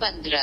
15।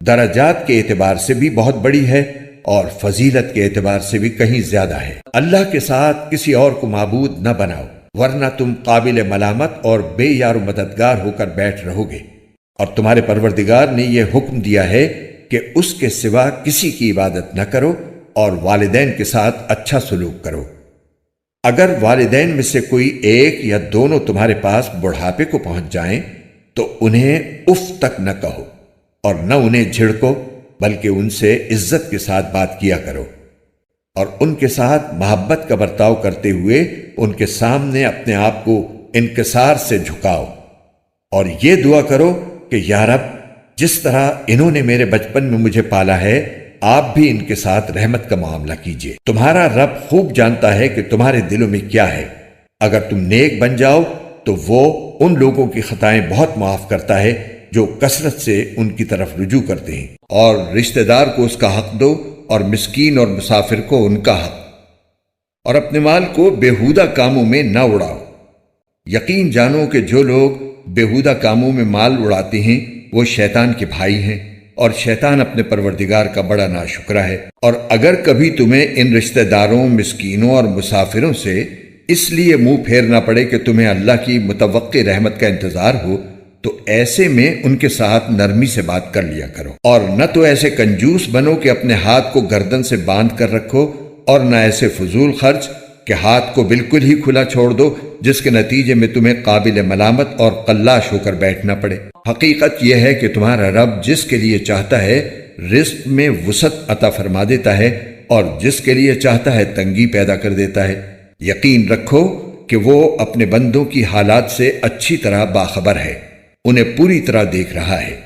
درجات کے اعتبار سے بھی بہت بڑی ہے اور فضیلت کے اعتبار سے بھی کہیں زیادہ ہے۔ اللہ کے ساتھ کسی اور کو معبود نہ بناؤ، ورنہ تم قابل ملامت اور بے یار و مددگار ہو کر بیٹھ رہو گے۔ اور تمہارے پروردگار نے یہ حکم دیا ہے کہ اس کے سوا کسی کی عبادت نہ کرو اور والدین کے ساتھ اچھا سلوک کرو۔ اگر والدین میں سے کوئی ایک یا دونوں تمہارے پاس بڑھاپے کو پہنچ جائیں تو انہیں اف تک نہ کہو اور نہ انہیں جھڑکو، بلکہ ان سے عزت کے ساتھ بات کیا کرو اور ان کے ساتھ محبت کا برتاؤ کرتے ہوئے ان کے سامنے اپنے آپ کو انکسار سے جھکاؤ، اور یہ دعا کرو کہ یا رب، جس طرح انہوں نے میرے بچپن میں مجھے پالا ہے، آپ بھی ان کے ساتھ رحمت کا معاملہ کیجیے۔ تمہارا رب خوب جانتا ہے کہ تمہارے دلوں میں کیا ہے۔ اگر تم نیک بن جاؤ تو وہ ان لوگوں کی خطائیں بہت معاف کرتا ہے جو کثرت سے ان کی طرف رجوع کرتے ہیں، اور رشتہ دار کو اس کا حق دو اور مسکین اور مسافر کو ان کا حق، اور اپنے مال کو بیہودہ کاموں میں نہ اڑاؤ۔ یقین جانو کہ جو لوگ بیہودہ کاموں میں مال اڑاتے ہیں وہ شیطان کے بھائی ہیں، اور شیطان اپنے پروردگار کا بڑا ناشکرا ہے۔ اور اگر کبھی تمہیں ان رشتہ داروں، مسکینوں اور مسافروں سے اس لیے منہ پھیرنا پڑے کہ تمہیں اللہ کی متوقع رحمت کا انتظار ہو، تو ایسے میں ان کے ساتھ نرمی سے بات کر لیا کرو، اور نہ تو ایسے کنجوس بنو کہ اپنے ہاتھ کو گردن سے باندھ کر رکھو، اور نہ ایسے فضول خرچ کہ ہاتھ کو بالکل ہی کھلا چھوڑ دو، جس کے نتیجے میں تمہیں قابل ملامت اور قلاش ہو کر بیٹھنا پڑے۔ حقیقت یہ ہے کہ تمہارا رب جس کے لیے چاہتا ہے رزق میں وسعت عطا فرما دیتا ہے، اور جس کے لیے چاہتا ہے تنگی پیدا کر دیتا ہے۔ یقین رکھو کہ وہ اپنے بندوں کی حالات سے اچھی طرح باخبر ہے، انہیں پوری طرح دیکھ رہا ہے۔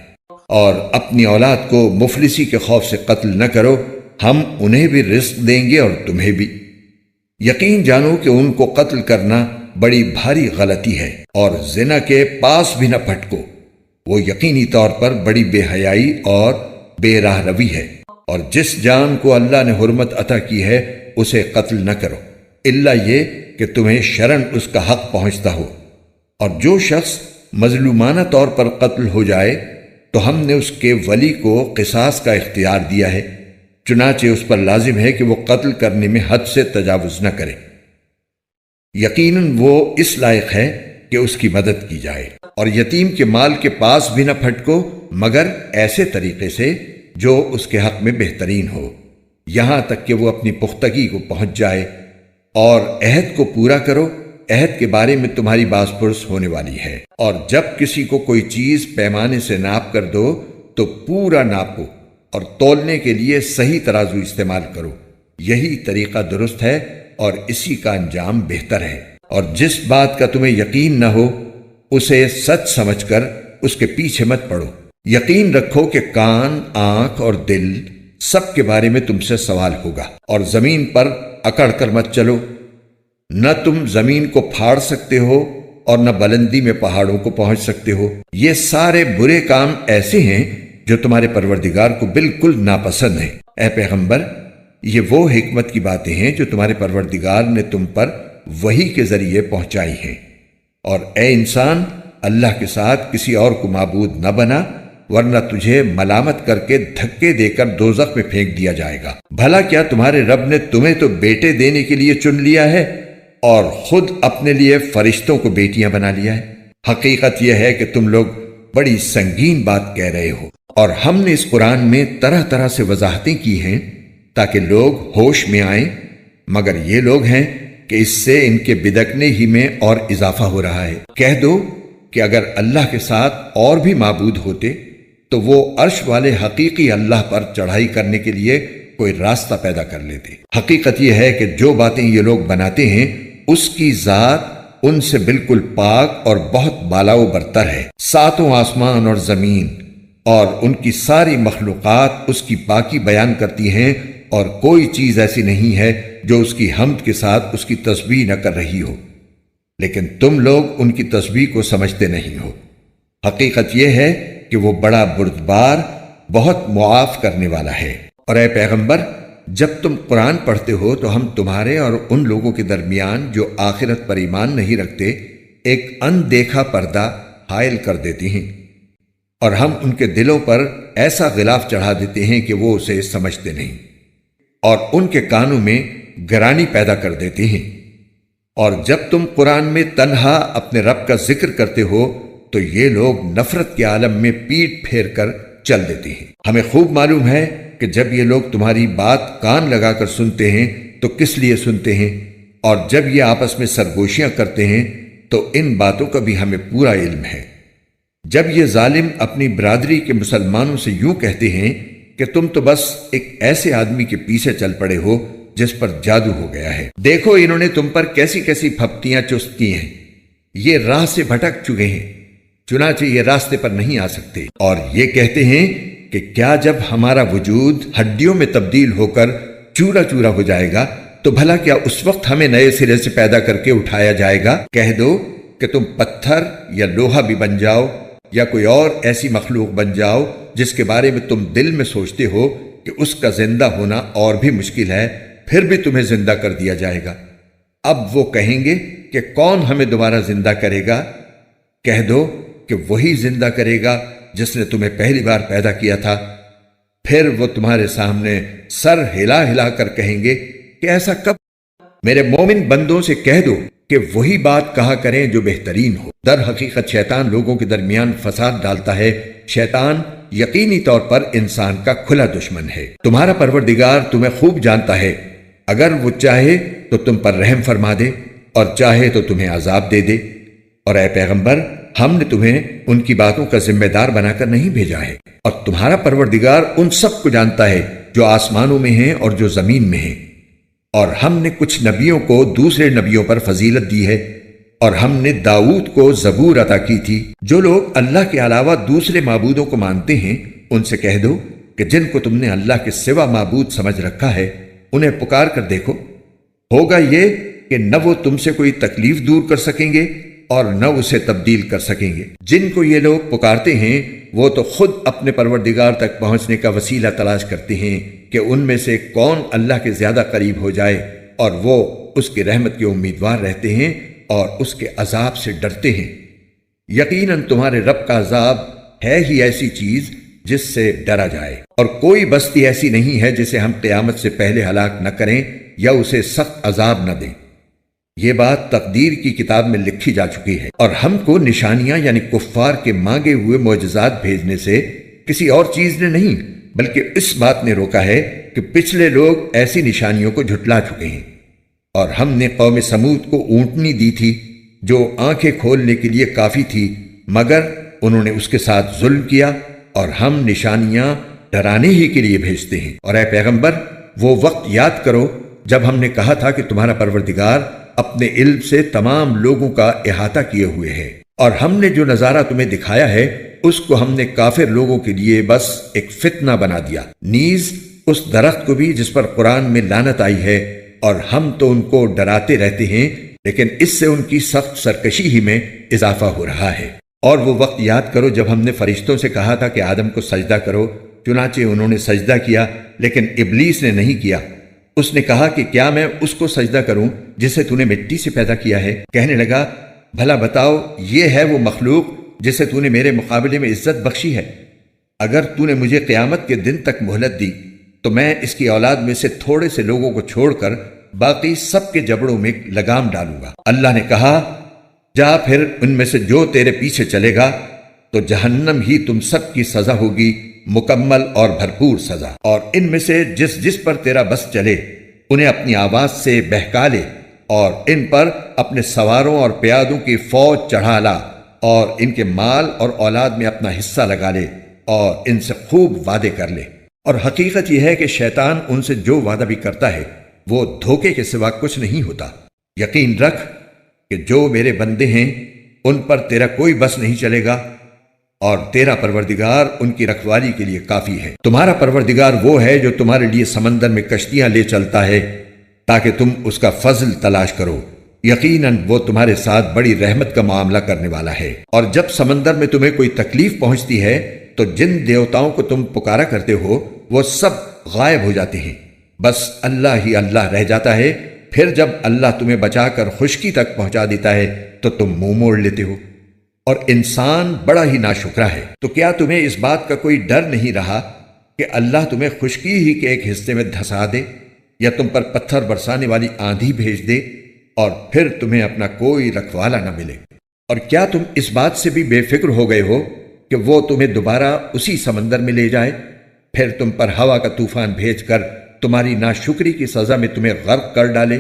اور اپنی اولاد کو مفلسی کے خوف سے قتل نہ کرو، ہم انہیں بھی رزق دیں گے اور تمہیں بھی۔ یقین جانو کہ ان کو قتل کرنا بڑی بھاری غلطی ہے، اور زنا کے پاس بھی نہ پھٹکو، وہ یقینی طور پر بڑی بے حیائی اور بے راہ روی ہے۔ اور جس جان کو اللہ نے حرمت عطا کی ہے اسے قتل نہ کرو، الا یہ کہ تمہیں شرعاً اس کا حق پہنچتا ہو۔ اور جو شخص مظلومانہ طور پر قتل ہو جائے تو ہم نے اس کے ولی کو قصاص کا اختیار دیا ہے، چنانچہ اس پر لازم ہے کہ وہ قتل کرنے میں حد سے تجاوز نہ کرے۔ یقیناً وہ اس لائق ہے کہ اس کی مدد کی جائے۔ اور یتیم کے مال کے پاس بھی نہ پھٹکو مگر ایسے طریقے سے جو اس کے حق میں بہترین ہو، یہاں تک کہ وہ اپنی پختگی کو پہنچ جائے۔ اور عہد کو پورا کرو، عہد کے بارے میں تمہاری باز پرس ہونے والی ہے۔ اور جب کسی کو کوئی چیز پیمانے سے ناپ کر دو تو پورا ناپو، اور تولنے کے لیے صحیح ترازو استعمال کرو، یہی طریقہ درست ہے اور اسی کا انجام بہتر ہے۔ اور جس بات کا تمہیں یقین نہ ہو اسے سچ سمجھ کر اس کے پیچھے مت پڑو۔ یقین رکھو کہ کان، آنکھ اور دل سب کے بارے میں تم سے سوال ہوگا۔ اور زمین پر اکڑ کر مت چلو، نہ تم زمین کو پھاڑ سکتے ہو اور نہ بلندی میں پہاڑوں کو پہنچ سکتے ہو۔ یہ سارے برے کام ایسے ہیں جو تمہارے پروردگار کو بالکل ناپسند ہیں۔ اے پیغمبر، یہ وہ حکمت کی باتیں ہیں جو تمہارے پروردگار نے تم پر وحی کے ذریعے پہنچائی ہیں۔ اور اے انسان، اللہ کے ساتھ کسی اور کو معبود نہ بنا، ورنہ تجھے ملامت کر کے دھکے دے کر دوزخ میں پھینک دیا جائے گا۔ بھلا کیا تمہارے رب نے تمہیں تو بیٹے دینے کے لیے چن لیا ہے اور خود اپنے لیے فرشتوں کو بیٹیاں بنا لیا ہے؟ حقیقت یہ ہے کہ تم لوگ بڑی سنگین بات کہہ رہے ہو، اور ہم نے اس قرآن میں طرح طرح سے وضاحتیں کی ہیں تاکہ لوگ ہوش میں آئیں، مگر یہ لوگ ہیں کہ اس سے ان کے بدکنے ہی میں اور اضافہ ہو رہا ہے۔ کہہ دو کہ اگر اللہ کے ساتھ اور بھی معبود ہوتے تو وہ عرش والے حقیقی اللہ پر چڑھائی کرنے کے لیے کوئی راستہ پیدا کر لیتے۔ حقیقت یہ ہے کہ جو باتیں یہ لوگ بناتے ہیں اس کی ذات ان سے بالکل پاک اور بہت بالا و برتر ہے۔ ساتوں آسمان اور زمین اور ان کی ساری مخلوقات اس کی پاکی بیان کرتی ہیں، اور کوئی چیز ایسی نہیں ہے جو اس کی حمد کے ساتھ اس کی تسبیح نہ کر رہی ہو، لیکن تم لوگ ان کی تسبیح کو سمجھتے نہیں ہو۔ حقیقت یہ ہے کہ وہ بڑا بردبار، بہت معاف کرنے والا ہے۔ اور اے پیغمبر، جب تم قرآن پڑھتے ہو تو ہم تمہارے اور ان لوگوں کے درمیان جو آخرت پر ایمان نہیں رکھتے ایک اندیکھا پردہ حائل کر دیتے ہیں۔ اور ہم ان کے دلوں پر ایسا غلاف چڑھا دیتے ہیں کہ وہ اسے سمجھتے نہیں، اور ان کے کانوں میں گرانی پیدا کر دیتے ہیں۔ اور جب تم قرآن میں تنہا اپنے رب کا ذکر کرتے ہو تو یہ لوگ نفرت کے عالم میں پیٹ پھیر کر چل دیتے ہیں۔ ہمیں خوب معلوم ہے کہ جب یہ لوگ تمہاری بات کان لگا کر سنتے ہیں تو کس لیے سنتے ہیں، اور جب یہ آپس میں سرگوشیاں کرتے ہیں تو ان باتوں کا بھی ہمیں پورا علم ہے۔ جب یہ ظالم اپنی برادری کے مسلمانوں سے یوں کہتے ہیں کہ تم تو بس ایک ایسے آدمی کے پیچھے چل پڑے ہو جس پر جادو ہو گیا ہے، دیکھو انہوں نے تم پر کیسی کیسی پھپتیاں چست کی ہیں، یہ راہ سے بھٹک چکے ہیں، چنانچہ یہ راستے پر نہیں آ سکتے۔ اور یہ کہتے ہیں کہ کیا جب ہمارا وجود ہڈیوں میں تبدیل ہو کر چورا چورا ہو جائے گا تو بھلا کیا اس وقت ہمیں نئے سرے سے پیدا کر کے اٹھایا جائے گا؟ کہہ دو کہ تم پتھر یا لوہا بھی بن جاؤ یا کوئی اور ایسی مخلوق بن جاؤ جس کے بارے میں تم دل میں سوچتے ہو کہ اس کا زندہ ہونا اور بھی مشکل ہے، پھر بھی تمہیں زندہ کر دیا جائے گا۔ اب وہ کہیں گے کہ کون ہمیں دوبارہ زندہ کرے گا؟ کہہ دو کہ وہی زندہ کرے گا جس نے تمہیں پہلی بار پیدا کیا تھا۔ پھر وہ تمہارے سامنے سر ہلا ہلا کر کہیں گے کہ ایسا کب؟ میرے مومن بندوں سے کہہ دو کہ وہی بات کہا کریں جو بہترین ہو۔ در حقیقت شیطان لوگوں کے درمیان فساد ڈالتا ہے، شیطان یقینی طور پر انسان کا کھلا دشمن ہے۔ تمہارا پروردگار تمہیں خوب جانتا ہے، اگر وہ چاہے تو تم پر رحم فرما دے اور چاہے تو تمہیں عذاب دے دے۔ اور اے پیغمبر، ہم نے تمہیں ان کی باتوں کا ذمہ دار بنا کر نہیں بھیجا ہے، اور تمہارا پروردگار ان سب کو جانتا ہے جو آسمانوں میں ہیں اور جو زمین میں ہیں۔ اور ہم نے کچھ نبیوں کو دوسرے نبیوں پر فضیلت دی ہے، اور ہم نے داؤد کو زبور عطا کی تھی۔ جو لوگ اللہ کے علاوہ دوسرے معبودوں کو مانتے ہیں ان سے کہہ دو کہ جن کو تم نے اللہ کے سوا معبود سمجھ رکھا ہے انہیں پکار کر دیکھو، ہوگا یہ کہ نہ وہ تم سے کوئی تکلیف دور کر سکیں گے اور نہ اسے تبدیل کر سکیں گے۔ جن کو یہ لوگ پکارتے ہیں وہ تو خود اپنے پروردگار تک پہنچنے کا وسیلہ تلاش کرتے ہیں کہ ان میں سے کون اللہ کے زیادہ قریب ہو جائے، اور وہ اس کی رحمت کے امیدوار رہتے ہیں اور اس کے عذاب سے ڈرتے ہیں۔ یقیناً تمہارے رب کا عذاب ہے ہی ایسی چیز جس سے ڈرا جائے، اور کوئی بستی ایسی نہیں ہے جسے ہم قیامت سے پہلے ہلاک نہ کریں یا اسے سخت عذاب نہ دیں۔ یہ بات تقدیر کی کتاب میں لکھی جا چکی ہے، اور ہم کو نشانیاں یعنی کفار کے مانگے ہوئے معجزات بھیجنے سے کسی اور چیز نے نہیں بلکہ اس بات نے روکا ہے کہ پچھلے لوگ ایسی نشانیوں کو جھٹلا چکے ہیں۔ اور ہم نے قوم سمود کو اونٹنی دی تھی جو آنکھیں کھولنے کے لیے کافی تھی، مگر انہوں نے اس کے ساتھ ظلم کیا، اور ہم نشانیاں ڈرانے ہی کے لیے بھیجتے ہیں۔ اور اے پیغمبر، وہ وقت یاد کرو جب ہم نے کہا تھا کہ تمہارا پروردگار اپنے علم سے تمام لوگوں کا احاطہ کیے ہوئے ہے، اور ہم نے جو نظارہ تمہیں دکھایا ہے اس کو ہم نے کافر لوگوں کے لیے بس ایک فتنہ بنا دیا، نیز اس درخت کو بھی جس پر قرآن میں لعنت آئی ہے، اور ہم تو ان کو ڈراتے رہتے ہیں لیکن اس سے ان کی سخت سرکشی ہی میں اضافہ ہو رہا ہے۔ اور وہ وقت یاد کرو جب ہم نے فرشتوں سے کہا تھا کہ آدم کو سجدہ کرو، چنانچہ انہوں نے سجدہ کیا، لیکن ابلیس نے نہیں کیا۔ اس نے کہا کہ کیا میں اس کو سجدہ کروں جسے تو نے مٹی سے پیدا کیا ہے؟ کہنے لگا بھلا بتاؤ، یہ ہے وہ مخلوق جسے تو نے میرے مقابلے میں عزت بخشی ہے؟ اگر تو نے مجھے قیامت کے دن تک مہلت دی تو میں اس کی اولاد میں سے تھوڑے سے لوگوں کو چھوڑ کر باقی سب کے جبڑوں میں لگام ڈالوں گا۔ اللہ نے کہا جا پھر ان میں سے جو تیرے پیچھے چلے گا تو جہنم ہی تم سب کی سزا ہوگی، مکمل اور بھرپور سزا۔ اور ان میں سے جس جس پر تیرا بس چلے انہیں اپنی آواز سے بہکا لے، اور ان پر اپنے سواروں اور پیادوں کی فوج چڑھا لا، اور ان کے مال اور اولاد میں اپنا حصہ لگا لے، اور ان سے خوب وعدے کر لے۔ اور حقیقت یہ ہے کہ شیطان ان سے جو وعدہ بھی کرتا ہے وہ دھوکے کے سوا کچھ نہیں ہوتا۔ یقین رکھ کہ جو میرے بندے ہیں ان پر تیرا کوئی بس نہیں چلے گا، اور تیرا پروردگار ان کی رکھوالی کے لیے کافی ہے۔ تمہارا پروردگار وہ ہے جو تمہارے لیے سمندر میں کشتیاں لے چلتا ہے تاکہ تم اس کا فضل تلاش کرو، یقیناً وہ تمہارے ساتھ بڑی رحمت کا معاملہ کرنے والا ہے۔ اور جب سمندر میں تمہیں کوئی تکلیف پہنچتی ہے تو جن دیوتاؤں کو تم پکارا کرتے ہو وہ سب غائب ہو جاتے ہیں، بس اللہ ہی اللہ رہ جاتا ہے۔ پھر جب اللہ تمہیں بچا کر خشکی تک پہنچا دیتا ہے تو تم منہ موڑ لیتے ہو۔ اور انسان بڑا ہی ناشکرا ہے۔ تو کیا تمہیں اس بات کا کوئی ڈر نہیں رہا کہ اللہ تمہیں خشکی ہی کے ایک حصے میں دھسا دے، یا تم پر پتھر برسانے والی آندھی بھیج دے اور پھر تمہیں اپنا کوئی رکھوالا نہ ملے؟ اور کیا تم اس بات سے بھی بے فکر ہو گئے ہو کہ وہ تمہیں دوبارہ اسی سمندر میں لے جائے، پھر تم پر ہوا کا طوفان بھیج کر تمہاری ناشکری کی سزا میں تمہیں غرق کر ڈالے؟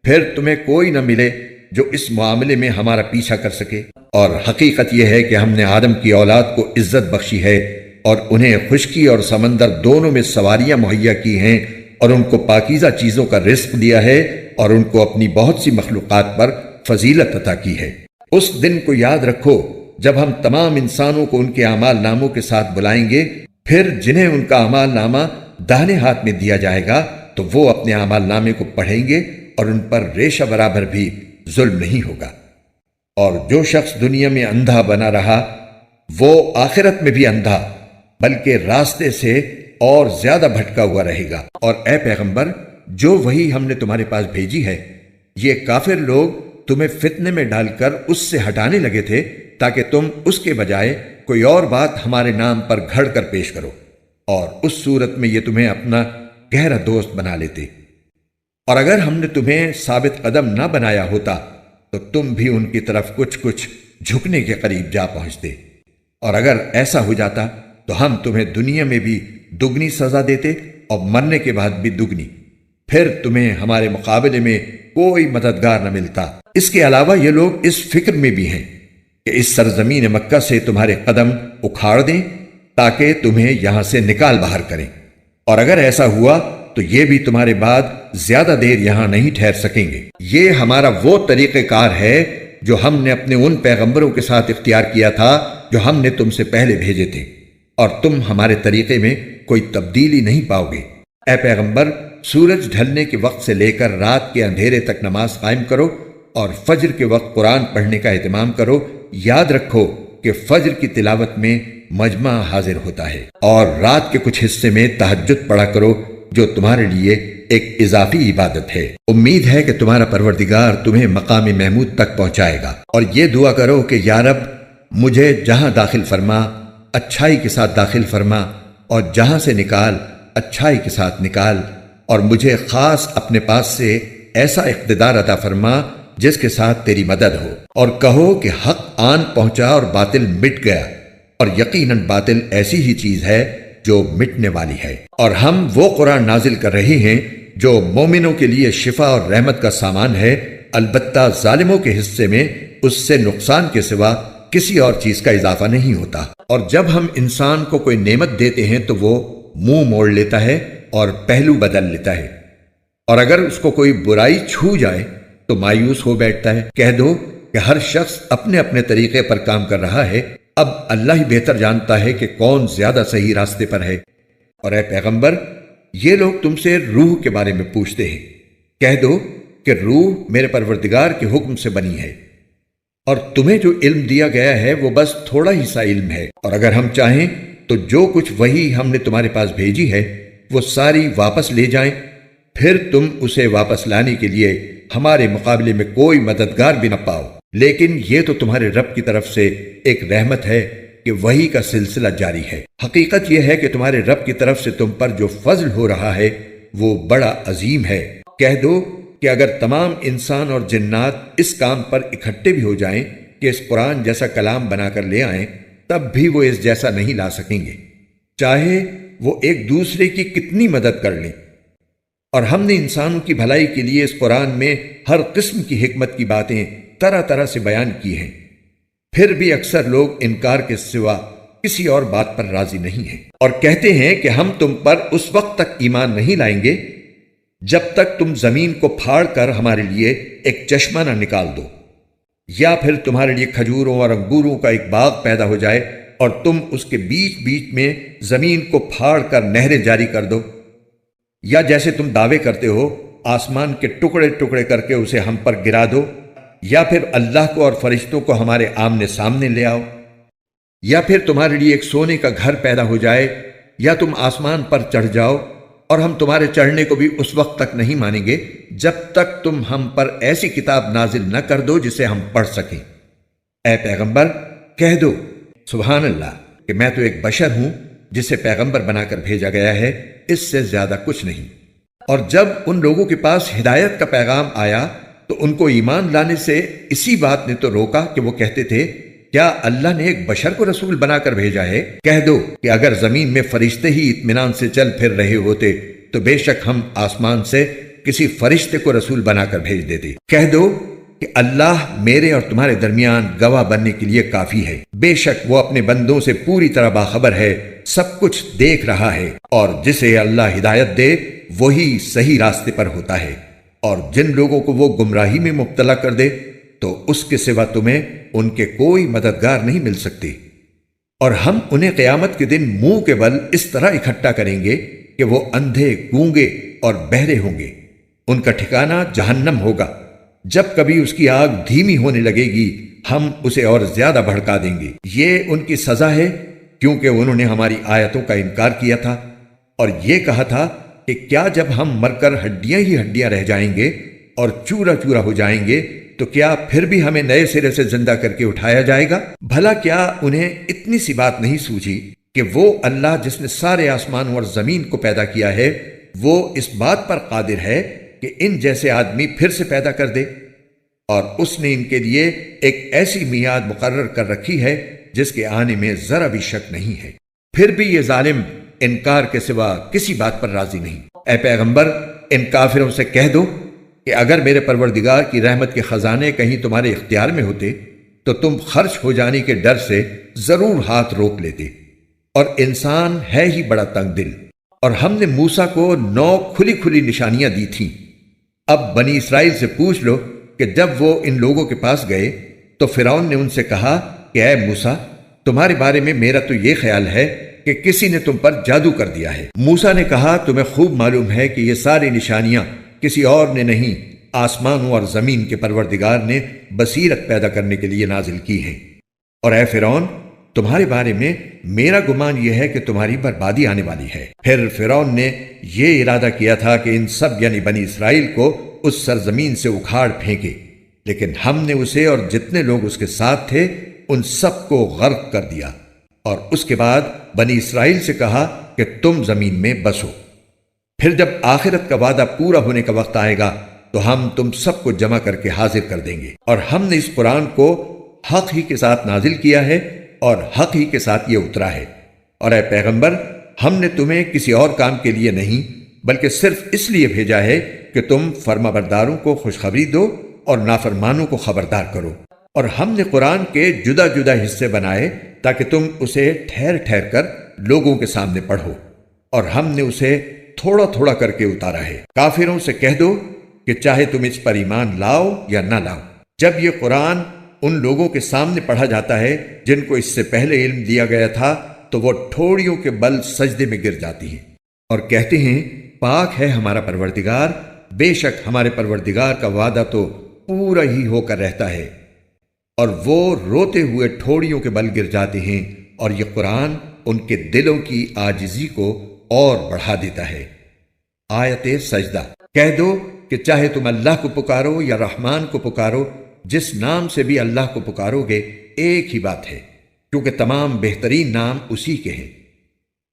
پھر تمہیں کوئی نہ ملے جو اس معاملے میں ہمارا پیچھا کر سکے۔ اور حقیقت یہ ہے کہ ہم نے آدم کی اولاد کو عزت بخشی ہے اور انہیں خشکی اور سمندر دونوں میں سواریاں مہیا کی ہیں، اور ان کو پاکیزہ چیزوں کا رزق دیا ہے، اور ان کو اپنی بہت سی مخلوقات پر فضیلت عطا کی ہے۔ اس دن کو یاد رکھو جب ہم تمام انسانوں کو ان کے اعمال ناموں کے ساتھ بلائیں گے، پھر جنہیں ان کا اعمال نامہ داہنے ہاتھ میں دیا جائے گا تو وہ اپنے اعمال نامے کو پڑھیں گے اور ان پر ریشہ برابر بھی ظلم نہیں ہوگا۔ اور جو شخص دنیا میں اندھا بنا رہا وہ آخرت میں بھی اندھا بلکہ راستے سے اور زیادہ بھٹکا ہوا رہے گا۔ اور اے پیغمبر، جو وحی ہم نے تمہارے پاس بھیجی ہے، یہ کافر لوگ تمہیں فتنے میں ڈال کر اس سے ہٹانے لگے تھے تاکہ تم اس کے بجائے کوئی اور بات ہمارے نام پر گھڑ کر پیش کرو، اور اس صورت میں یہ تمہیں اپنا گہرا دوست بنا لیتے۔ اور اگر ہم نے تمہیں ثابت قدم نہ بنایا ہوتا تو تم بھی ان کی طرف کچھ جھکنے کے قریب جا پہنچتے، اور اگر ایسا ہو جاتا تو ہم تمہیں دنیا میں بھی دگنی سزا دیتے اور مرنے کے بعد بھی دگنی، پھر تمہیں ہمارے مقابلے میں کوئی مددگار نہ ملتا۔ اس کے علاوہ یہ لوگ اس فکر میں بھی ہیں کہ اس سرزمین مکہ سے تمہارے قدم اکھاڑ دیں تاکہ تمہیں یہاں سے نکال باہر کریں، اور اگر ایسا ہوا تو یہ بھی تمہارے بعد زیادہ دیر یہاں نہیں ٹھہر سکیں گے۔ یہ ہمارا وہ طریقہ کار ہے جو ہم نے اپنے ان پیغمبروں کے ساتھ اختیار کیا تھا جو ہم نے تم سے پہلے بھیجے تھے، اور تم ہمارے طریقے میں کوئی تبدیلی نہیں پاؤ گے۔ اے پیغمبر، سورج ڈھلنے کے وقت سے لے کر رات کے اندھیرے تک نماز قائم کرو، اور فجر کے وقت قرآن پڑھنے کا اہتمام کرو۔ یاد رکھو کہ فجر کی تلاوت میں مجمع حاضر ہوتا ہے، اور رات کے کچھ حصے میں تہجد پڑھا کرو جو تمہارے لیے ایک اضافی عبادت ہے۔ امید ہے کہ تمہارا پروردگار تمہیں مقام محمود تک پہنچائے گا، اور یہ دعا کرو کہ یا رب، مجھے جہاں داخل فرما اچھائی کے ساتھ داخل فرما، اور جہاں سے نکال اچھائی کے ساتھ نکال، اور مجھے خاص اپنے پاس سے ایسا اقتدار عطا فرما جس کے ساتھ تیری مدد ہو، اور کہو کہ حق آن پہنچا اور باطل مٹ گیا، اور یقیناً باطل ایسی ہی چیز ہے جو مٹنے والی ہے۔ اور ہم وہ قرآن نازل کر رہے ہیں جو مومنوں کے لیے شفا اور رحمت کا سامان ہے، البتہ ظالموں کے حصے میں اس سے نقصان کے سوا کسی اور چیز کا اضافہ نہیں ہوتا۔ اور جب ہم انسان کو کوئی نعمت دیتے ہیں تو وہ منہ موڑ لیتا ہے اور پہلو بدل لیتا ہے، اور اگر اس کو کوئی برائی چھو جائے تو مایوس ہو بیٹھتا ہے۔ کہہ دو کہ ہر شخص اپنے اپنے طریقے پر کام کر رہا ہے، اب اللہ ہی بہتر جانتا ہے کہ کون زیادہ صحیح راستے پر ہے۔ اور اے پیغمبر، یہ لوگ تم سے روح کے بارے میں پوچھتے ہیں، کہہ دو کہ روح میرے پروردگار کے حکم سے بنی ہے، اور تمہیں جو علم دیا گیا ہے وہ بس تھوڑا ہی سا علم ہے، اور اگر ہم چاہیں تو جو کچھ وحی ہم نے تمہارے پاس بھیجی ہے وہ ساری واپس لے جائیں، پھر تم اسے واپس لانے کے لیے ہمارے مقابلے میں کوئی مددگار بھی نہ پاؤ۔ لیکن یہ تو تمہارے رب کی طرف سے ایک رحمت ہے کہ وحی کا سلسلہ جاری ہے۔ حقیقت یہ ہے کہ تمہارے رب کی طرف سے تم پر جو فضل ہو رہا ہے وہ بڑا عظیم ہے۔ کہہ دو کہ اگر تمام انسان اور جنات اس کام پر اکٹھے بھی ہو جائیں کہ اس قرآن جیسا کلام بنا کر لے آئیں، تب بھی وہ اس جیسا نہیں لا سکیں گے، چاہے وہ ایک دوسرے کی کتنی مدد کر لیں۔ اور ہم نے انسانوں کی بھلائی کے لیے اس قرآن میں ہر قسم کی حکمت کی باتیں طرح طرح سے بیان کی ہیں، پھر بھی اکثر لوگ انکار کے سوا کسی اور بات پر راضی نہیں ہیں، اور کہتے ہیں کہ ہم تم پر اس وقت تک ایمان نہیں لائیں گے جب تک تم زمین کو پھاڑ کر ہمارے لیے ایک چشمہ نہ نکال دو، یا پھر تمہارے لیے کھجوروں اور انگوروں کا ایک باغ پیدا ہو جائے اور تم اس کے بیچ بیچ میں زمین کو پھاڑ کر نہریں جاری کر دو، یا جیسے تم دعوے کرتے ہو آسمان کے ٹکڑے ٹکڑے کر کے اسے ہم پر گرا دو، یا پھر اللہ کو اور فرشتوں کو ہمارے آمنے سامنے لے آؤ، یا پھر تمہارے لیے ایک سونے کا گھر پیدا ہو جائے، یا تم آسمان پر چڑھ جاؤ، اور ہم تمہارے چڑھنے کو بھی اس وقت تک نہیں مانیں گے جب تک تم ہم پر ایسی کتاب نازل نہ کر دو جسے ہم پڑھ سکیں۔ اے پیغمبر کہہ دو سبحان اللہ کہ میں تو ایک بشر ہوں جسے پیغمبر بنا کر بھیجا گیا ہے، اس سے زیادہ کچھ نہیں۔ اور جب ان لوگوں کے پاس ہدایت کا پیغام آیا تو ان کو ایمان لانے سے اسی بات نے تو روکا کہ وہ کہتے تھے کیا اللہ نے ایک بشر کو رسول بنا کر بھیجا ہے؟ کہہ دو کہ اگر زمین میں فرشتے ہی اطمینان سے چل پھر رہے ہوتے تو بے شک ہم آسمان سے کسی فرشتے کو رسول بنا کر بھیج دیتے۔ کہہ دو کہ اللہ میرے اور تمہارے درمیان گواہ بننے کے لیے کافی ہے، بے شک وہ اپنے بندوں سے پوری طرح باخبر ہے، سب کچھ دیکھ رہا ہے، اور جسے اللہ ہدایت دے وہی صحیح راستے پر ہوتا ہے، اور جن لوگوں کو وہ گمراہی میں مبتلا کر دے تو اس کے سوا تمہیں ان کے کوئی مددگار نہیں مل سکتی۔ اور ہم انہیں قیامت کے دن منہ کے بل اس طرح اکٹھا کریں گے کہ وہ اندھے، گونگے اور بہرے ہوں گے، ان کا ٹھکانہ جہنم ہوگا، جب کبھی اس کی آگ دھیمی ہونے لگے گی ہم اسے اور زیادہ بھڑکا دیں گے۔ یہ ان کی سزا ہے کیونکہ انہوں نے ہماری آیتوں کا انکار کیا تھا اور یہ کہا تھا کہ کیا جب ہم مر کر ہڈیاں ہی ہڈیاں رہ جائیں گے اور چورا چورا ہو جائیں گے تو کیا پھر بھی ہمیں نئے سرے سے زندہ کر کے اٹھایا جائے گا؟ بھلا کیا انہیں اتنی سی بات نہیں سوجھی کہ وہ اللہ جس نے سارے آسمانوں اور زمین کو پیدا کیا ہے وہ اس بات پر قادر ہے کہ ان جیسے آدمی پھر سے پیدا کر دے، اور اس نے ان کے لیے ایک ایسی میعاد مقرر کر رکھی ہے جس کے آنے میں ذرا بھی شک نہیں ہے۔ پھر بھی یہ ظالم انکار کے سوا کسی بات پر راضی نہیں۔ اے پیغمبر ان کافروں سے کہہ دو کہ اگر میرے پروردگار کی رحمت کے خزانے کہیں تمہارے اختیار میں ہوتے تو تم خرچ ہو جانے کے ڈر سے ضرور ہاتھ روک لیتے، اور انسان ہے ہی بڑا تنگ دل۔ اور ہم نے موسیٰ کو 9 کھلی کھلی نشانیاں دی تھیں۔ اب بنی اسرائیل سے پوچھ لو کہ جب وہ ان لوگوں کے پاس گئے تو فرعون نے ان سے کہا کہ اے موسیٰ تمہارے بارے میں میرا تو یہ خیال ہے کہ کسی نے تم پر جادو کر دیا ہے۔ موسیٰ نے کہا تمہیں خوب معلوم ہے کہ یہ ساری نشانیاں کسی اور نے نہیں، آسمانوں اور زمین کے پروردگار نے بصیرت پیدا کرنے کے لیے نازل کی ہیں۔ اور اے فرعون تمہارے بارے میں میرا گمان یہ ہے کہ تمہاری بربادی آنے والی ہے۔ پھر فرعون نے یہ ارادہ کیا تھا کہ ان سب یعنی بنی اسرائیل کو اس سرزمین سے اکھاڑ پھینکے، لیکن ہم نے اسے اور جتنے لوگ اس کے ساتھ تھے ان سب کو غرق کر دیا، اور اس کے بعد بنی اسرائیل سے کہا کہ تم زمین میں بسو۔ پھر جب آخرت کا وعدہ پورا ہونے کا وقت آئے گا تو ہم تم سب کو جمع کر کے حاضر کر دیں گے، اور ہم نے اس قرآن کو حق ہی کے ساتھ نازل کیا ہے اور حق ہی کے ساتھ یہ اترا ہے۔ اور اے پیغمبر ہم نے تمہیں کسی اور کام کے لیے نہیں بلکہ صرف اس لیے بھیجا ہے کہ تم فرما برداروں کو خوشخبری دو اور نافرمانوں کو خبردار کرو۔ اور ہم نے قرآن کے جدا جدا حصے بنائے تاکہ تم اسے ٹھہر ٹھہر کر لوگوں کے سامنے پڑھو، اور ہم نے اسے تھوڑا تھوڑا کر کے اتارا ہے۔ کافروں سے کہہ دو کہ چاہے تم اس پر ایمان لاؤ یا نہ لاؤ، جب یہ قرآن ان لوگوں کے سامنے پڑھا جاتا ہے جن کو اس سے پہلے علم دیا گیا تھا تو وہ ٹھوڑیوں کے بل سجدے میں گر جاتی ہیں اور کہتے ہیں پاک ہے ہمارا پروردگار، بے شک ہمارے پروردگار کا وعدہ تو پورا ہی ہو کر رہتا ہے، اور وہ روتے ہوئے ٹھوڑیوں کے بل گر جاتے ہیں، اور یہ قرآن ان کے دلوں کی عاجزی کو اور بڑھا دیتا ہے۔ آیت سجدہ۔ کہہ دو کہ چاہے تم اللہ کو پکارو یا رحمان کو پکارو، جس نام سے بھی اللہ کو پکارو گے ایک ہی بات ہے، کیونکہ تمام بہترین نام اسی کے ہیں۔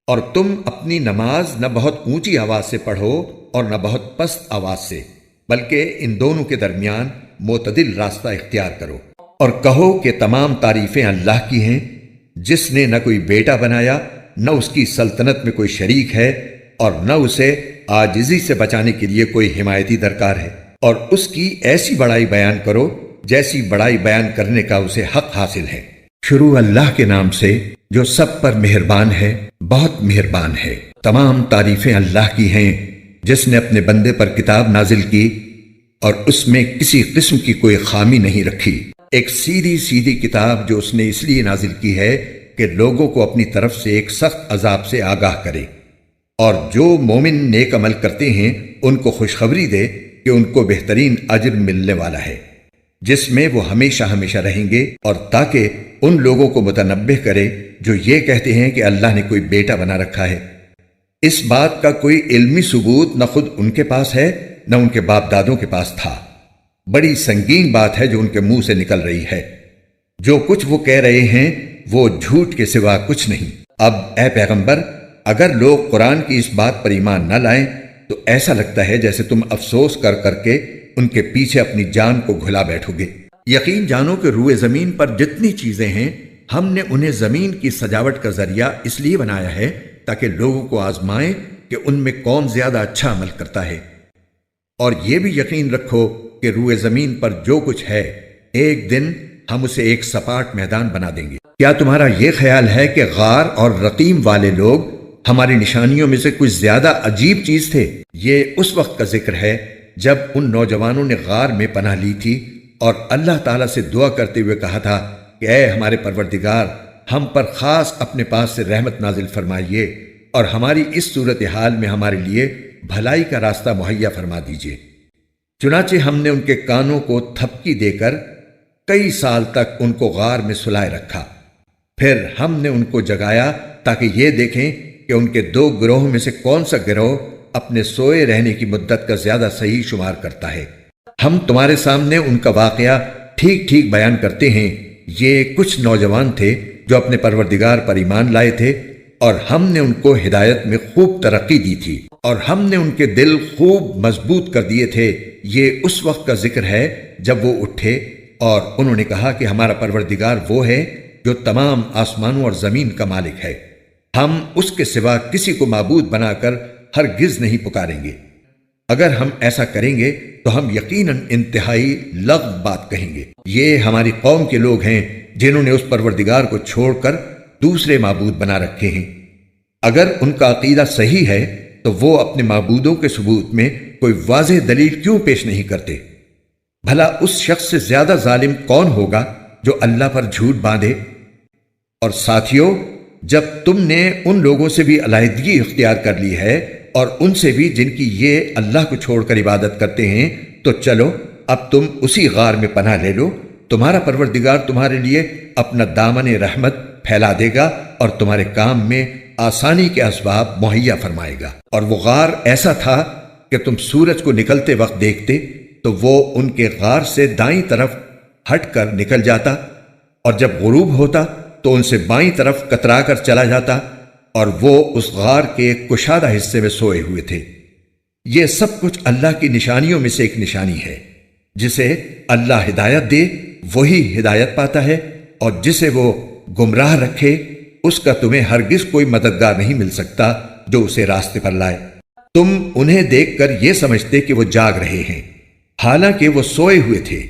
اور تم اپنی نماز نہ بہت اونچی آواز سے پڑھو اور نہ بہت پست آواز سے، بلکہ ان دونوں کے درمیان معتدل راستہ اختیار کرو، اور کہو کہ تمام تعریفیں اللہ کی ہیں، جس نے نہ کوئی بیٹا بنایا، نہ اس کی سلطنت میں کوئی شریک ہے، اور نہ اسے عاجزی سے بچانے کے لیے کوئی حمایتی درکار ہے، اور اس کی ایسی بڑائی بیان کرو جیسی بڑائی بیان کرنے کا اسے حق حاصل ہے۔ شروع اللہ کے نام سے جو سب پر مہربان ہے، بہت مہربان ہے۔ تمام تعریفیں اللہ کی ہیں جس نے اپنے بندے پر کتاب نازل کی اور اس میں کسی قسم کی کوئی خامی نہیں رکھی، ایک سیدھی سیدھی کتاب جو اس نے اس لیے نازل کی ہے کہ لوگوں کو اپنی طرف سے ایک سخت عذاب سے آگاہ کرے، اور جو مومن نیک عمل کرتے ہیں ان کو خوشخبری دے کہ ان کو بہترین اجر ملنے والا ہے جس میں وہ ہمیشہ ہمیشہ رہیں گے، اور تاکہ ان لوگوں کو متنبہ کرے جو یہ کہتے ہیں کہ اللہ نے کوئی بیٹا بنا رکھا ہے۔ اس بات کا کوئی علمی ثبوت نہ خود ان کے پاس ہے نہ ان کے باپ دادوں کے پاس تھا، بڑی سنگین بات ہے جو ان کے منہ سے نکل رہی ہے۔ جو کچھ وہ کہہ رہے ہیں وہ جھوٹ کے سوا کچھ نہیں۔ اب اے پیغمبر، اگر لوگ قرآن کی اس بات پر ایمان نہ لائیں تو ایسا لگتا ہے جیسے تم افسوس کر کر کے ان کے پیچھے اپنی جان کو گھلا بیٹھو گے۔ یقین جانو کہ روئے زمین پر جتنی چیزیں ہیں ہم نے انہیں زمین کی سجاوٹ کا ذریعہ اس لیے بنایا ہے تاکہ لوگوں کو آزمائیں کہ ان میں کون زیادہ اچھا عمل کرتا ہے۔ اور یہ بھی یقین رکھو کہ روئے زمین پر جو کچھ ہے ایک دن ہم اسے ایک سپاٹ میدان بنا دیں گے۔ کیا تمہارا یہ خیال ہے کہ غار اور رقیم والے لوگ ہماری نشانیوں میں سے کچھ زیادہ عجیب چیز تھے؟ یہ اس وقت کا ذکر ہے جب ان نوجوانوں نے غار میں پناہ لی تھی اور اللہ تعالیٰ سے دعا کرتے ہوئے کہا تھا کہ اے ہمارے پروردگار، ہم پر خاص اپنے پاس سے رحمت نازل فرمائیے اور ہماری اس صورتحال میں ہمارے لیے بھلائی کا راستہ مہیا فرما دیجیے۔ چنانچہ ہم نے ان کے کانوں کو تھپکی دے کر کئی سال تک ان کو غار میں سلائے رکھا، پھر ہم نے ان کو جگایا تاکہ یہ دیکھیں کہ ان کے دو گروہوں میں سے کون سا گروہ اپنے سوئے رہنے کی مدت کا زیادہ صحیح شمار کرتا ہے۔ ہم تمہارے سامنے ان کا واقعہ ٹھیک ٹھیک بیان کرتے ہیں۔ یہ کچھ نوجوان تھے جو اپنے پروردگار پر ایمان لائے تھے اور ہم نے ان کو ہدایت میں خوب ترقی دی تھی اور ہم نے ان کے دل خوب مضبوط کر دیے تھے۔ یہ اس وقت کا ذکر ہے جب وہ اٹھے اور انہوں نے کہا کہ ہمارا پروردگار وہ ہے جو تمام آسمانوں اور زمین کا مالک ہے، ہم اس کے سوا کسی کو معبود بنا کر ہرگز نہیں پکاریں گے۔ اگر ہم ایسا کریں گے تو ہم یقیناً انتہائی لغو بات کہیں گے۔ یہ ہماری قوم کے لوگ ہیں جنہوں نے اس پروردگار کو چھوڑ کر دوسرے معبود بنا رکھے ہیں۔ اگر ان کا عقیدہ صحیح ہے تو وہ اپنے معبودوں کے ثبوت میں کوئی واضح دلیل کیوں پیش نہیں کرتے؟ بھلا اس شخص سے زیادہ ظالم کون ہوگا جو اللہ پر جھوٹ باندھے؟ اور ساتھیو، جب تم نے ان لوگوں سے بھی علیحدگی اختیار کر لی ہے اور ان سے بھی جن کی یہ اللہ کو چھوڑ کر عبادت کرتے ہیں، تو چلو اب تم اسی غار میں پناہ لے لو۔ تمہارا پروردگار تمہارے لیے اپنا دامن رحمت پھیلا دے گا اور تمہارے کام میں آسانی کے اسباب مہیا فرمائے گا۔ اور وہ غار ایسا تھا کہ تم سورج کو نکلتے وقت دیکھتے تو وہ ان کے غار سے دائیں طرف ہٹ کر نکل جاتا اور جب غروب ہوتا تو ان سے بائیں طرف کترا کر چلا جاتا اور وہ اس غار کے کشادہ حصے میں سوئے ہوئے تھے۔ یہ سب کچھ اللہ کی نشانیوں میں سے ایک نشانی ہے۔ جسے اللہ ہدایت دے وہی ہدایت پاتا ہے اور جسے وہ گمراہ رکھے اس کا تمہیں ہرگز کوئی مددگار نہیں مل سکتا جو اسے راستے پر لائے۔ تم انہیں دیکھ کر یہ سمجھتے کہ وہ جاگ رہے ہیں، حالانکہ وہ سوئے ہوئے تھے،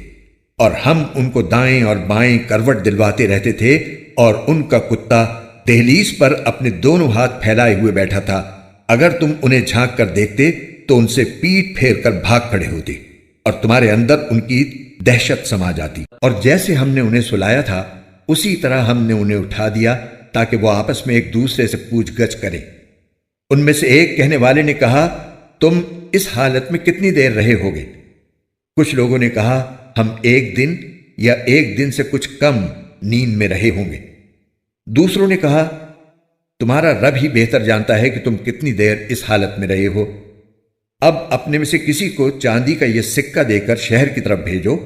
اور ہم ان کو دائیں اور بائیں کروٹ دلواتے رہتے تھے اور ان کا کتا دہلیز پر اپنے دونوں ہاتھ پھیلائے ہوئے بیٹھا تھا۔ اگر تم انہیں جھانک کر دیکھتے تو ان سے پیٹ پھیر کر بھاگ کھڑے ہوتے اور تمہارے اندر ان کی دہشت سما جاتی۔ اور جیسے ہم نے انہیں سلایا تھا اسی طرح ہم نے انہیں اٹھا دیا تاکہ وہ آپس میں ایک دوسرے سے پوچھ گچھ کریں۔ ان میں سے ایک کہنے والے نے کہا، تم اس حالت میں کتنی دیر رہے ہوگے؟ کچھ لوگوں نے کہا، ہم ایک دن یا ایک دن سے کچھ کم نیند میں رہے ہوں گے۔ دوسروں نے کہا، تمہارا رب ہی بہتر جانتا ہے کہ تم کتنی دیر اس حالت میں رہے ہو۔ اب اپنے میں سے کسی کو چاندی کا یہ سکہ دے کر شہر کی طرف بھیجو،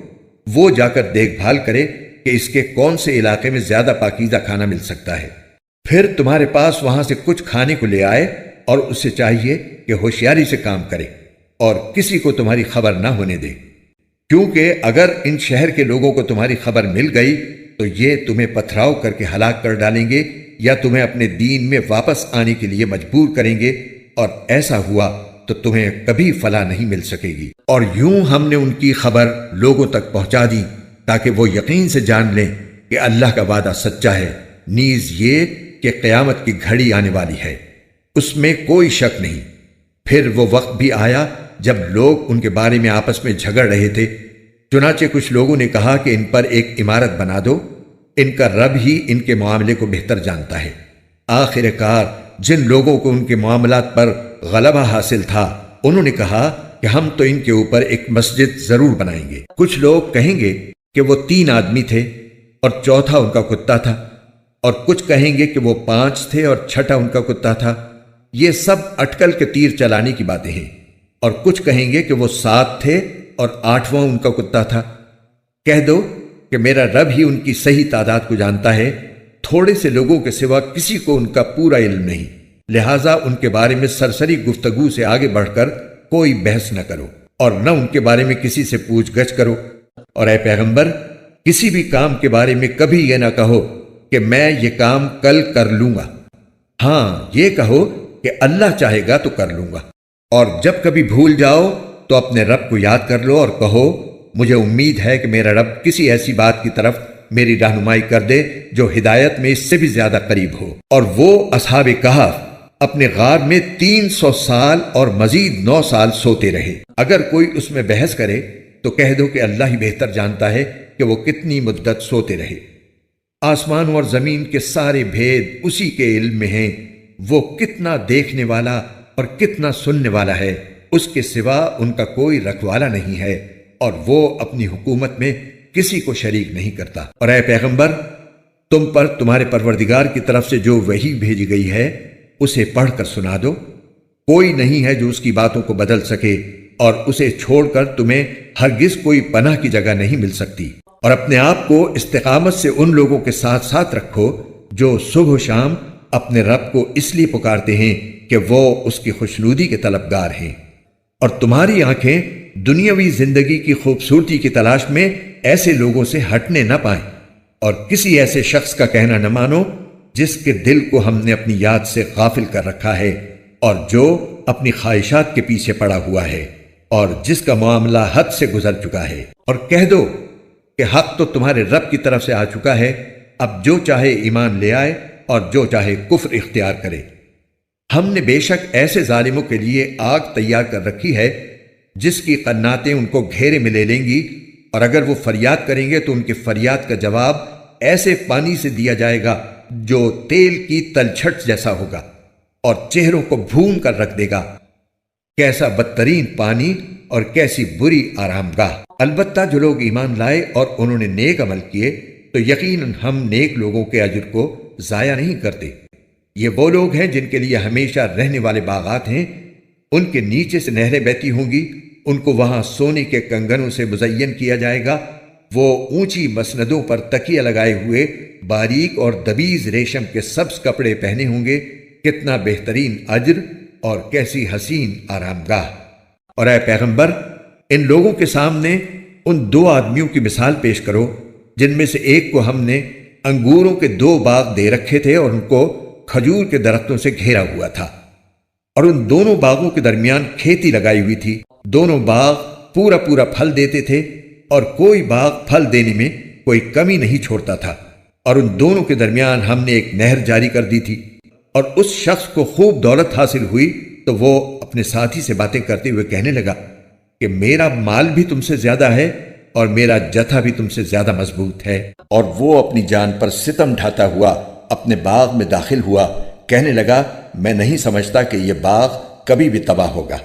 وہ جا کر دیکھ بھال کرے کہ اس کے کون سے علاقے میں زیادہ پاکیزہ کھانا مل سکتا ہے، پھر تمہارے پاس وہاں سے کچھ کھانے کو لے آئے اور اسے چاہیے کہ ہوشیاری سے کام کرے اور کسی کو تمہاری خبر نہ ہونے دے، کیونکہ اگر ان شہر کے لوگوں کو تمہاری خبر مل گئی تو یہ تمہیں پتھراؤ کر کے ہلاک کر ڈالیں گے یا تمہیں اپنے دین میں واپس آنے کے لیے مجبور کریں گے، اور ایسا ہوا تو تمہیں کبھی فلاح نہیں مل سکے گی۔ اور یوں ہم نے ان کی خبر لوگوں تک پہنچا دی تاکہ وہ یقین سے جان لیں کہ اللہ کا وعدہ سچا ہے، نیز یہ کہ قیامت کی گھڑی آنے والی ہے، اس میں کوئی شک نہیں۔ پھر وہ وقت بھی آیا جب لوگ ان کے بارے میں آپس میں جھگڑ رہے تھے، چنانچہ کچھ لوگوں نے کہا کہ ان پر ایک عمارت بنا دو، ان کا رب ہی ان کے معاملے کو بہتر جانتا ہے۔ آخر کار جن لوگوں کو ان کے معاملات پر غلبہ حاصل تھا انہوں نے کہا کہ ہم تو ان کے اوپر ایک مسجد ضرور بنائیں گے۔ کچھ لوگ کہیں گے کہ وہ 3 آدمی تھے اور چوتھا ان کا کتا تھا، اور کچھ کہیں گے کہ وہ 5 تھے اور چھٹا ان کا کتا تھا۔ یہ سب اٹکل کے تیر چلانے کی باتیں ہیں۔ اور کچھ کہیں گے کہ وہ 7 تھے اور 8واں ان کا کتا تھا۔ کہہ دو کہ میرا رب ہی ان کی صحیح تعداد کو جانتا ہے، تھوڑے سے لوگوں کے سوا کسی کو ان کا پورا علم نہیں، لہٰذا ان کے بارے میں سرسری گفتگو سے آگے بڑھ کر کوئی بحث نہ کرو اور نہ ان کے بارے میں کسی سے پوچھ گچھ کرو۔ اور اے پیغمبر، کسی بھی کام کے بارے میں کبھی یہ نہ کہو کہ میں یہ کام کل کر لوں گا، ہاں یہ کہو کہ اللہ چاہے گا تو کر لوں گا۔ اور جب کبھی بھول جاؤ تو اپنے رب کو یاد کر لو اور کہو مجھے امید ہے کہ میرا رب کسی ایسی بات کی طرف میری رہنمائی کر دے جو ہدایت میں اس سے بھی زیادہ قریب ہو۔ اور وہ اصحاب کہف اپنے غار میں 300 سال اور مزید 9 سال سوتے رہے۔ اگر کوئی اس میں بحث کرے تو کہہ دو کہ اللہ ہی بہتر جانتا ہے کہ وہ کتنی مدت سوتے رہے۔ آسمانوں اور زمین کے سارے بھید اسی کے علم میں ہیں، وہ کتنا دیکھنے والا اور کتنا سننے والا ہے، اس کے سوا ان کا کوئی رکھوالا نہیں ہے، اور وہ اپنی حکومت میں کسی کو شریک نہیں کرتا۔ اور اے پیغمبر، تم پر تمہارے پروردگار کی طرف سے جو وحی بھیجی گئی ہے اسے پڑھ کر سنا دو، کوئی نہیں ہے جو اس کی باتوں کو بدل سکے، اور اسے چھوڑ کر تمہیں ہرگز کوئی پناہ کی جگہ نہیں مل سکتی۔ اور اپنے آپ کو استقامت سے ان لوگوں کے ساتھ ساتھ رکھو جو صبح و شام اپنے رب کو اس لیے پکارتے ہیں کہ وہ اس کی خوشنودی کے طلبگار ہیں۔ اور تمہاری آنکھیں دنیاوی زندگی کی خوبصورتی کی تلاش میں ایسے لوگوں سے ہٹنے نہ پائیں، اور کسی ایسے شخص کا کہنا نہ مانو جس کے دل کو ہم نے اپنی یاد سے غافل کر رکھا ہے، اور جو اپنی خواہشات کے پیچھے پڑا ہوا ہے، اور جس کا معاملہ حد سے گزر چکا ہے۔ اور کہہ دو کہ حق تو تمہارے رب کی طرف سے آ چکا ہے، اب جو چاہے ایمان لے آئے اور جو چاہے کفر اختیار کرے۔ ہم نے بے شک ایسے ظالموں کے لیے آگ تیار کر رکھی ہے جس کی قناتیں ان کو گھیرے میں لے لیں گی، اور اگر وہ فریاد کریں گے تو ان کے فریاد کا جواب ایسے پانی سے دیا جائے گا جو تیل کی تلچھٹ جیسا ہوگا اور چہروں کو بھون کر رکھ دے گا۔ کیسا بدترین پانی اور کیسی بری آرام گاہ۔ البتہ جو لوگ ایمان لائے اور انہوں نے نیک عمل کیے تو یقیناً ہم نیک لوگوں کے اجر کو ضائع نہیں کرتے۔ یہ وہ لوگ ہیں جن کے لیے ہمیشہ رہنے والے باغات ہیں، ان کے نیچے سے نہریں بہتی ہوں گی، ان کو وہاں سونے کے کنگنوں سے مزین کیا جائے گا، وہ اونچی مسندوں پر تکیہ لگائے ہوئے باریک اور دبیز ریشم کے سبز کپڑے پہنے ہوں گے، کتنا بہترین اجر اور کیسی حسین آرام گاہ۔ اور اے پیغمبر، ان لوگوں کے سامنے ان 2 آدمیوں کی مثال پیش کرو جن میں سے ایک کو ہم نے انگوروں کے 2 باغ دے رکھے تھے اور ان کو کھجور کے درختوں سے گھیرا ہوا تھا، اور ان دونوں باغوں کے درمیان کھیتی لگائی ہوئی تھی۔ دونوں باغ پورا پورا پھل دیتے تھے اور کوئی باغ پھل دینے میں کوئی کمی نہیں چھوڑتا تھا، اور ان دونوں کے درمیان ہم نے ایک نہر جاری کر دی تھی۔ اور اس شخص کو خوب دولت حاصل ہوئی تو وہ اپنے ساتھی سے باتیں کرتے ہوئے کہنے لگا کہ میرا مال بھی تم سے زیادہ ہے اور میرا جتھا بھی تم سے زیادہ مضبوط ہے۔ اور وہ اپنی جان پر ستم ڈھاتا ہوا اپنے باغ میں داخل ہوا، کہنے لگا میں نہیں سمجھتا کہ یہ باغ کبھی بھی تباہ ہوگا،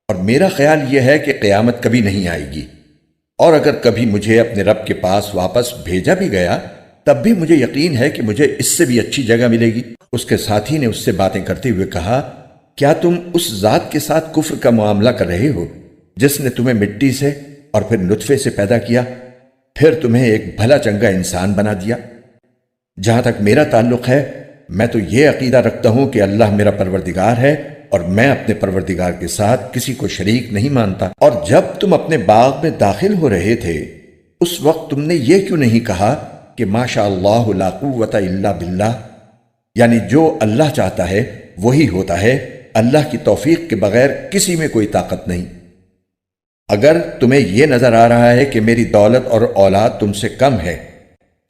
اور میرا خیال یہ ہے کہ قیامت کبھی نہیں آئے گی، اور اگر کبھی مجھے اپنے رب کے پاس واپس بھیجا بھی گیا تب بھی مجھے یقین ہے کہ مجھے اس سے بھی اچھی جگہ ملے گی۔ اس کے ساتھی نے اس سے باتیں کرتے ہوئے کہا کیا تم اس ذات کے ساتھ کفر کا معاملہ کر رہے ہو جس نے تمہیں مٹی سے اور پھر نطفے سے پیدا کیا، پھر تمہیں ایک بھلا چنگا انسان بنا دیا؟ جہاں تک میرا تعلق ہے میں تو یہ عقیدہ رکھتا ہوں کہ اللہ میرا پروردگار ہے اور میں اپنے پروردگار کے ساتھ کسی کو شریک نہیں مانتا۔ اور جب تم اپنے باغ میں داخل ہو رہے تھے اس وقت تم نے یہ کیوں نہیں کہا کہ ماشاء اللہ لا قوت الا باللہ، یعنی جو اللہ چاہتا ہے وہی ہوتا ہے، اللہ کی توفیق کے بغیر کسی میں کوئی طاقت نہیں۔ اگر تمہیں یہ نظر آ رہا ہے کہ میری دولت اور اولاد تم سے کم ہے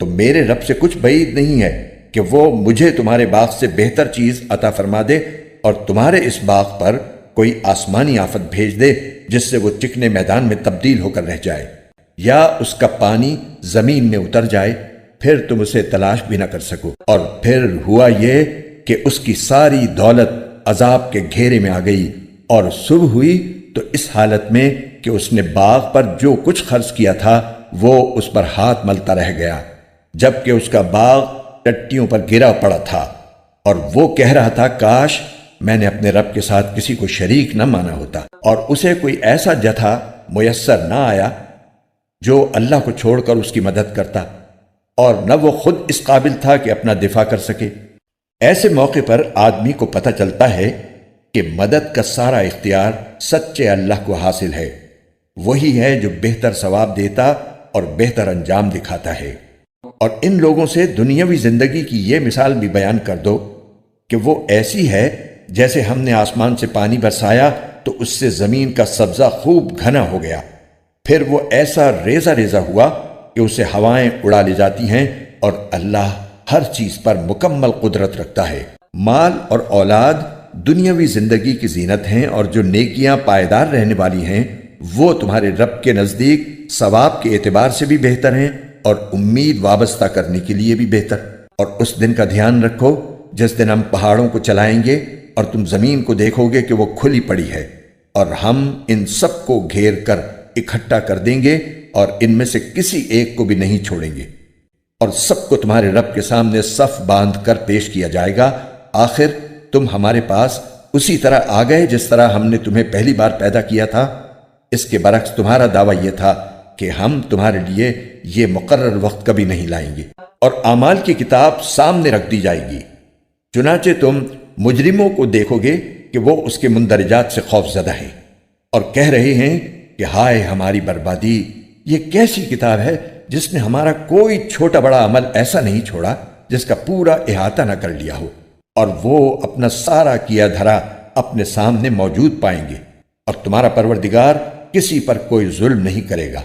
تو میرے رب سے کچھ بعید نہیں ہے کہ وہ مجھے تمہارے باغ سے بہتر چیز عطا فرما دے اور تمہارے اس باغ پر کوئی آسمانی آفت بھیج دے جس سے وہ چکنے میدان میں تبدیل ہو کر رہ جائے، یا اس کا پانی زمین میں اتر جائے، پھر تم اسے تلاش بھی نہ کر سکو۔ اور پھر ہوا یہ کہ اس کی ساری دولت عذاب کے گھیرے میں آ گئی، اور صبح ہوئی تو اس حالت میں کہ اس نے باغ پر جو کچھ خرچ کیا تھا وہ اس پر ہاتھ ملتا رہ گیا، جبکہ اس کا باغ ٹٹیوں پر گرا پڑا تھا، اور وہ کہہ رہا تھا کاش میں نے اپنے رب کے ساتھ کسی کو شریک نہ مانا ہوتا۔ اور اسے کوئی ایسا جتھا میسر نہ آیا جو اللہ کو چھوڑ کر اس کی مدد کرتا، اور نہ وہ خود اس قابل تھا کہ اپنا دفاع کر سکے۔ ایسے موقع پر آدمی کو پتہ چلتا ہے کہ مدد کا سارا اختیار سچے اللہ کو حاصل ہے۔ وہی ہے جو بہتر ثواب دیتا اور بہتر انجام دکھاتا ہے۔ اور ان لوگوں سے دنیاوی زندگی کی یہ مثال بھی بیان کر دو کہ وہ ایسی ہے جیسے ہم نے آسمان سے پانی برسایا تو اس سے زمین کا سبزہ خوب گھنا ہو گیا، پھر وہ ایسا ریزہ ریزہ ہوا کہ اسے ہوائیں اڑا لے جاتی ہیں، اور اللہ ہر چیز پر مکمل قدرت رکھتا ہے۔ مال اور اولاد دنیاوی زندگی کی زینت ہیں، اور جو نیکیاں پائیدار رہنے والی ہیں وہ تمہارے رب کے نزدیک ثواب کے اعتبار سے بھی بہتر ہیں اور امید وابستہ کرنے کے لیے بھی بہتر۔ اور اس دن کا دھیان رکھو جس دن ہم پہاڑوں کو چلائیں گے اور تم زمین کو دیکھو گے کہ وہ کھلی پڑی ہے، اور ہم ان سب کو گھیر کر اکٹھا کر دیں گے اور ان میں سے کسی ایک کو بھی نہیں چھوڑیں گے، اور سب کو تمہارے رب کے سامنے صف باندھ کر پیش کیا جائے گا۔ آخر تم ہمارے پاس اسی طرح آ گئے جس طرح ہم نے تمہیں پہلی بار پیدا کیا تھا۔ اس کے برعکس تمہارا دعویٰ یہ تھا کہ ہم تمہارے لیے یہ مقرر وقت کبھی نہیں لائیں گے، اور اعمال کی کتاب سامنے رکھ دی جائے گی۔ چنانچہ تم مجرموں کو دیکھو گے کہ وہ اس کے مندرجات سے خوف زدہ ہیں اور کہہ رہے ہیں کہ ہائے ہماری بربادی، یہ کیسی کتاب ہے جس نے ہمارا کوئی چھوٹا بڑا عمل ایسا نہیں چھوڑا جس کا پورا احاطہ نہ کر لیا ہو۔ اور وہ اپنا سارا کیا دھرا اپنے سامنے موجود پائیں گے، اور تمہارا پروردگار کسی پر کوئی ظلم نہیں کرے گا۔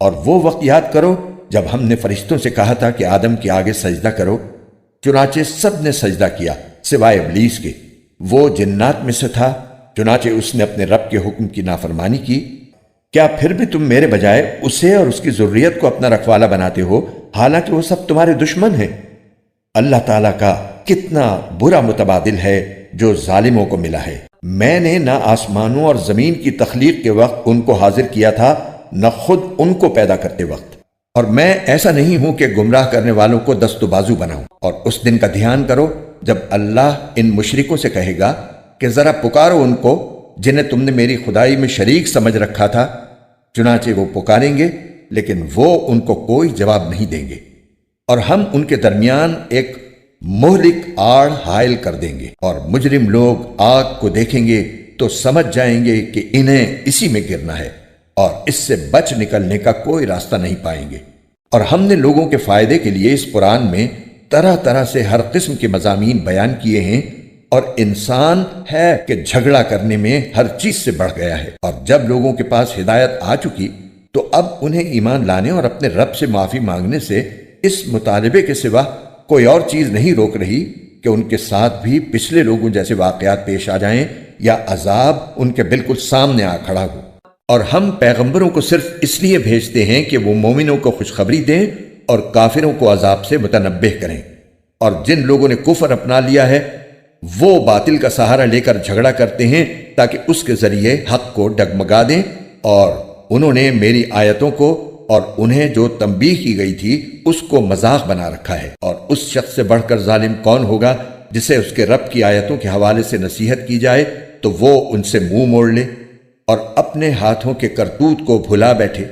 اور وہ وقت یاد کرو جب ہم نے فرشتوں سے کہا تھا کہ آدم کے آگے سجدہ کرو، چنانچہ سب نے سجدہ کیا سوائے ابلیس کے، وہ جنات میں سے تھا، چنانچہ اس نے اپنے رب کے حکم کی نافرمانی کی۔ کیا پھر بھی تم میرے بجائے اسے اور اس کی ذریت کو اپنا رکھوالا بناتے ہو، حالانکہ وہ سب تمہارے دشمن ہیں؟ اللہ تعالیٰ کا کتنا برا متبادل ہے جو ظالموں کو ملا ہے۔ میں نے نہ آسمانوں اور زمین کی تخلیق کے وقت ان کو حاضر کیا تھا، نہ خود ان کو پیدا کرتے وقت، اور میں ایسا نہیں ہوں کہ گمراہ کرنے والوں کو دست و بازو بناؤں۔ اور اس دن کا دھیان کرو جب اللہ ان مشرکوں سے کہے گا کہ ذرا پکارو ان کو جنہیں تم نے میری خدائی میں شریک سمجھ رکھا تھا، چنانچہ وہ پکاریں گے لیکن وہ ان کو کوئی جواب نہیں دیں گے، اور ہم ان کے درمیان ایک مہلک آڑ حائل کر دیں گے، اور مجرم لوگ آگ کو دیکھیں گے تو سمجھ جائیں گے کہ انہیں اسی میں گرنا ہے، اور اس سے بچ نکلنے کا کوئی راستہ نہیں پائیں گے۔ اور ہم نے لوگوں کے فائدے کے لیے اس قرآن میں طرح طرح سے ہر قسم کے مضامین بیان کیے ہیں، اور انسان ہے کہ جھگڑا کرنے میں ہر چیز سے بڑھ گیا ہے۔ اور جب لوگوں کے پاس ہدایت آ چکی تو اب انہیں ایمان لانے اور اپنے رب سے معافی مانگنے سے اس مطالبے کے سوا کوئی اور چیز نہیں روک رہی کہ ان کے ساتھ بھی پچھلے لوگوں جیسے واقعات پیش آ جائیں یا عذاب ان کے بالکل سامنے آ کھڑا ہو۔ اور ہم پیغمبروں کو صرف اس لیے بھیجتے ہیں کہ وہ مومنوں کو خوشخبری دیں اور کافروں کو عذاب سے متنبہ کریں۔ اور جن لوگوں نے کفر اپنا لیا ہے وہ باطل کا سہارا لے کر جھگڑا کرتے ہیں تاکہ اس کے ذریعے حق کو ڈگمگا دیں، اور انہوں نے میری آیتوں کو اور انہیں جو تنبیہ کی گئی تھی اس کو مذاق بنا رکھا ہے۔ اور اس شخص سے بڑھ کر ظالم کون ہوگا جسے اس کے رب کی آیتوں کے حوالے سے نصیحت کی جائے تو وہ ان سے منہ موڑ لے اور اپنے ہاتھوں کے کرتوت کو بھلا بیٹھے۔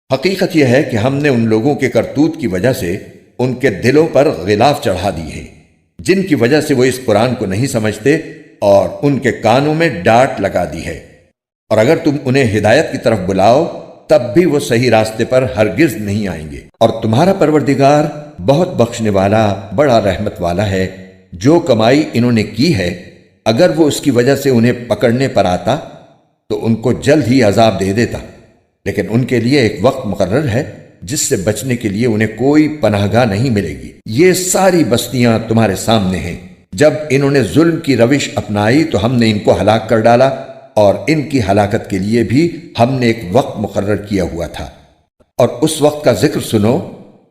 حقیقت یہ ہے کہ ہم نے ان لوگوں کے کرتوت کی وجہ سے ان کے دلوں پر غلاف چڑھا دی ہے جن کی وجہ سے وہ اس قرآن کو نہیں سمجھتے، اور ان کے کانوں میں ڈانٹ لگا دی ہے۔ اور اگر تم انہیں ہدایت کی طرف بلاؤ تب بھی وہ صحیح راستے پر ہرگز نہیں آئیں گے۔ اور تمہارا پروردگار بہت بخشنے والا بڑا رحمت والا ہے۔ جو کمائی انہوں نے کی ہے اگر وہ اس کی وجہ سے انہیں پکڑنے پر آتا تو ان کو جلد ہی عذاب دے دیتا، لیکن ان کے لیے ایک وقت مقرر ہے جس سے بچنے کے لیے انہیں کوئی پناہ گاہ نہیں ملے گی۔ یہ ساری بستیاں تمہارے سامنے ہیں۔ جب انہوں نے ظلم کی روش اپنائی تو ہم نے ان کو ہلاک کر ڈالا، اور ان کی ہلاکت کے لیے بھی ہم نے ایک وقت مقرر کیا ہوا تھا۔ اور اس وقت کا ذکر سنو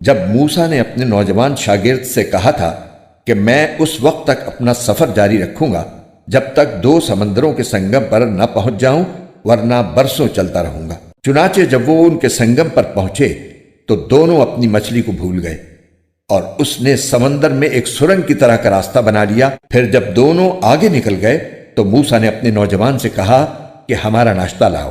جب موسیٰ نے اپنے نوجوان شاگرد سے کہا تھا کہ میں اس وقت تک اپنا سفر جاری رکھوں گا جب تک 2 سمندروں کے سنگم پر نہ پہنچ جاؤں، ورنہ برسوں چلتا رہوں گا۔ چنانچہ جب وہ ان کے سنگم پر پہنچے تو دونوں اپنی مچھلی کو بھول گئے، اور اس نے سمندر میں ایک سرنگ کی طرح کا راستہ بنا لیا۔ پھر جب دونوں آگے نکل گئے تو موسیٰ نے اپنے نوجوان سے کہا کہ ہمارا ناشتہ لاؤ۔